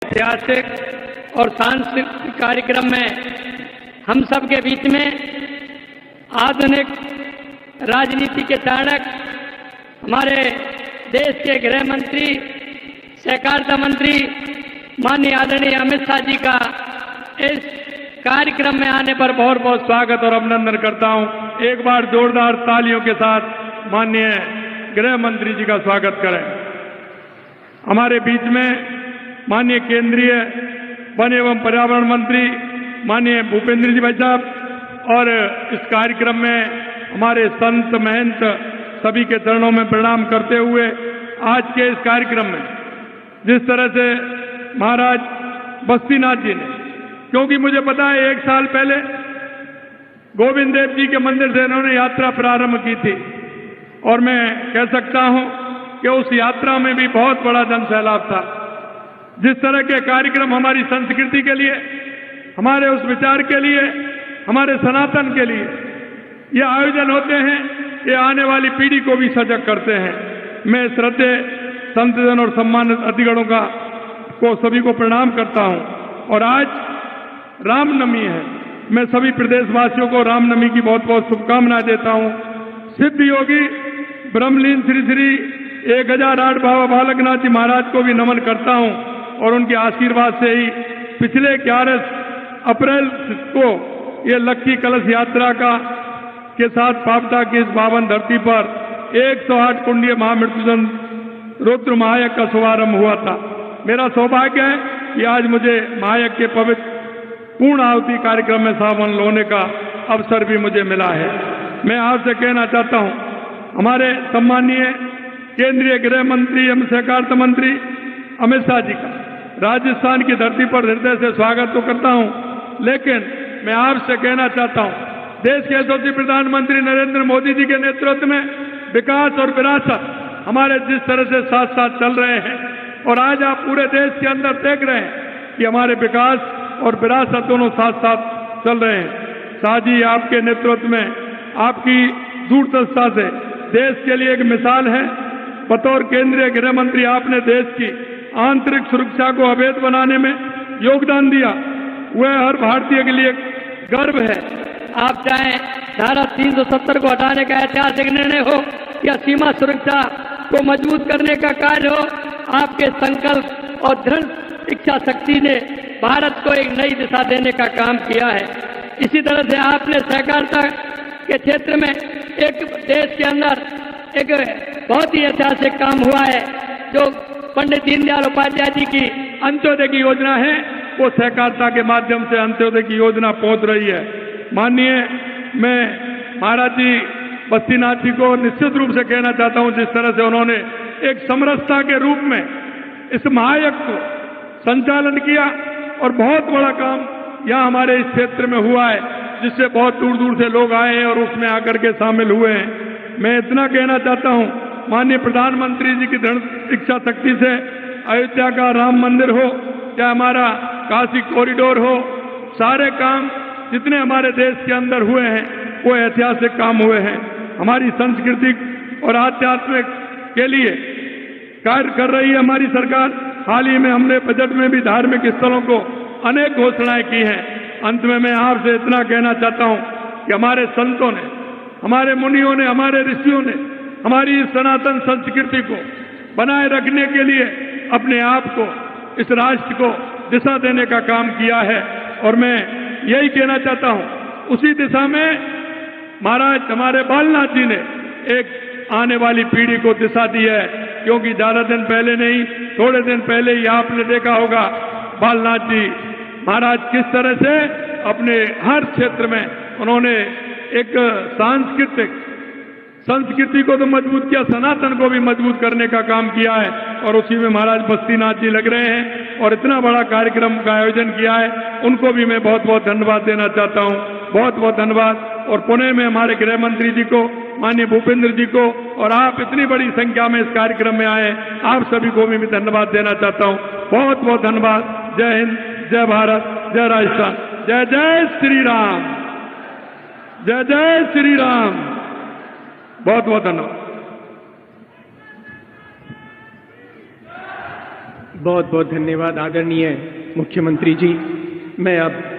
ऐतिहासिक और सांस्कृतिक कार्यक्रम में हम सब के बीच में आधुनिक राजनीति के चाणक हमारे देश के गृह मंत्री, सहकारिता मंत्री माननीय आदरणीय अमित शाह जी का इस कार्यक्रम में आने पर बहुत बहुत स्वागत और अभिनंदन करता हूं। एक बार जोरदार तालियों के साथ माननीय गृह मंत्री जी का स्वागत करें। हमारे बीच में माननीय केंद्रीय वन एवं पर्यावरण मंत्री माननीय भूपेंद्र जी भाई साहब और इस कार्यक्रम में हमारे संत महंत सभी के चरणों में प्रणाम करते हुए आज के इस कार्यक्रम में जिस तरह से महाराज बस्तीनाथ जी ने, क्योंकि मुझे पता है 1 साल पहले गोविंद देव जी के मंदिर से इन्होंने यात्रा प्रारंभ की थी और मैं कह सकता हूं कि उस यात्रा में भी बहुत बड़ा जन सैलाब था। जिस तरह के कार्यक्रम हमारी संस्कृति के लिए, हमारे उस विचार के लिए, हमारे सनातन के लिए ये आयोजन होते हैं, ये आने वाली पीढ़ी को भी सजग करते हैं। मैं श्रद्धेय संतजन और सम्मानित अतिथिगणों को सभी को प्रणाम करता हूं। और आज रामनवमी है। मैं सभी प्रदेशवासियों को रामनवमी की बहुत बहुत शुभकामनाएं देता हूं। सिद्ध योगी ब्रह्मलीन श्री श्री 1008 बाबा बालकनाथ जी महाराज को भी नमन करता हूं और उनके आशीर्वाद से ही पिछले 11 अप्रैल को ये लक्की कलश यात्रा के साथ पावटा की इस पावन धरती पर 108 कुंडीय महामृत्युंजय रुद्र महायज्ञ का शुभारंभ हुआ था। मेरा सौभाग्य है कि आज मुझे महायज्ञ के पवित्र पूर्ण आहुति कार्यक्रम में शामिल होने का अवसर भी मुझे मिला है। मैं आपसे कहना चाहता हूं, हमारे सम्मानीय केंद्रीय गृह मंत्री एवं सहकारिता मंत्री अमित शाह जी का राजस्थान की धरती पर हृदय से स्वागत तो करता हूं, लेकिन मैं आपसे कहना चाहता हूं, देश के यशस्वी प्रधानमंत्री नरेंद्र मोदी जी के नेतृत्व में विकास और विरासत हमारे जिस तरह से साथ साथ चल रहे हैं और आज आप पूरे देश के अंदर देख रहे हैं कि हमारे विकास और विरासत दोनों साथ साथ चल रहे हैं। शाह जी आपके नेतृत्व में, आपकी दूरदर्शिता से देश के लिए एक मिसाल है। बतौर केंद्रीय गृह मंत्री आपने देश की आंतरिक सुरक्षा को अवैध बनाने में योगदान दिया, वह हर भारतीय के लिए गर्व है। आप चाहे धारा 370 को हटाने का ऐतिहासिक निर्णय हो या सीमा सुरक्षा को मजबूत करने का कार्य हो, आपके संकल्प और दृढ़ इच्छा शक्ति ने भारत को एक नई दिशा देने का काम किया है। इसी तरह से आपने सहकारिता के क्षेत्र में एक देश के अंदर एक बहुत ही ऐतिहासिक काम हुआ है। जो पंडित दीनदयाल उपाध्याय जी की अंत्योदय की योजना है, वो सहकारिता के माध्यम से अंत्योदय की योजना पहुंच रही है। माननीय मैं महाराज जी बस्तीनाथ जी को निश्चित रूप से कहना चाहता हूं, जिस तरह से उन्होंने एक समरसता के रूप में इस महायज्ञ को संचालन किया और बहुत बड़ा काम यहाँ हमारे इस क्षेत्र में हुआ है, जिससे बहुत दूर दूर से लोग आए हैं और उसमें आकर के शामिल हुए हैं। मैं इतना कहना चाहता हूँ, माननीय प्रधानमंत्री जी की दृढ़ इच्छा शक्ति से अयोध्या का राम मंदिर हो, चाहे हमारा काशी कॉरिडोर हो, सारे काम जितने हमारे देश के अंदर हुए हैं वो ऐतिहासिक काम हुए हैं। हमारी सांस्कृतिक और आध्यात्मिक के लिए कार्य कर रही है हमारी सरकार। हाल ही में हमने बजट में भी धार्मिक स्थलों को अनेक घोषणाएं की हैं। अंत में मैं आपसे इतना कहना चाहता हूं कि हमारे संतों ने, हमारे मुनियों ने, हमारे ऋषियों ने हमारी सनातन संस्कृति को बनाए रखने के लिए अपने आप को, इस राष्ट्र को दिशा देने का काम किया है और मैं यही कहना चाहता हूं, उसी दिशा में महाराज हमारे बालनाथ जी ने एक आने वाली पीढ़ी को दिशा दी है। क्योंकि ज्यादा दिन पहले नहीं, थोड़े दिन पहले ही आपने देखा होगा बालनाथ जी महाराज किस तरह से अपने हर क्षेत्र में उन्होंने एक संस्कृति को तो मजबूत किया, सनातन को भी मजबूत करने का काम किया है और उसी में महाराज बस्तीनाथ जी लग रहे हैं और इतना बड़ा कार्यक्रम का आयोजन किया है। उनको भी मैं बहुत बहुत धन्यवाद देना चाहता हूं, बहुत बहुत धन्यवाद। और पुणे में हमारे गृह मंत्री जी को, माननीय भूपेंद्र जी को, और आप इतनी बड़ी संख्या में इस कार्यक्रम में आए, आप सभी को भी मैं धन्यवाद देना चाहता हूं। बहुत बहुत धन्यवाद। जय हिंद, जय भारत, जय राजस्थान, जय जय श्री राम, जय जय श्री राम। बहुत बहुत धन्यवाद। बहुत बहुत धन्यवाद आदरणीय मुख्यमंत्री जी। मैं अब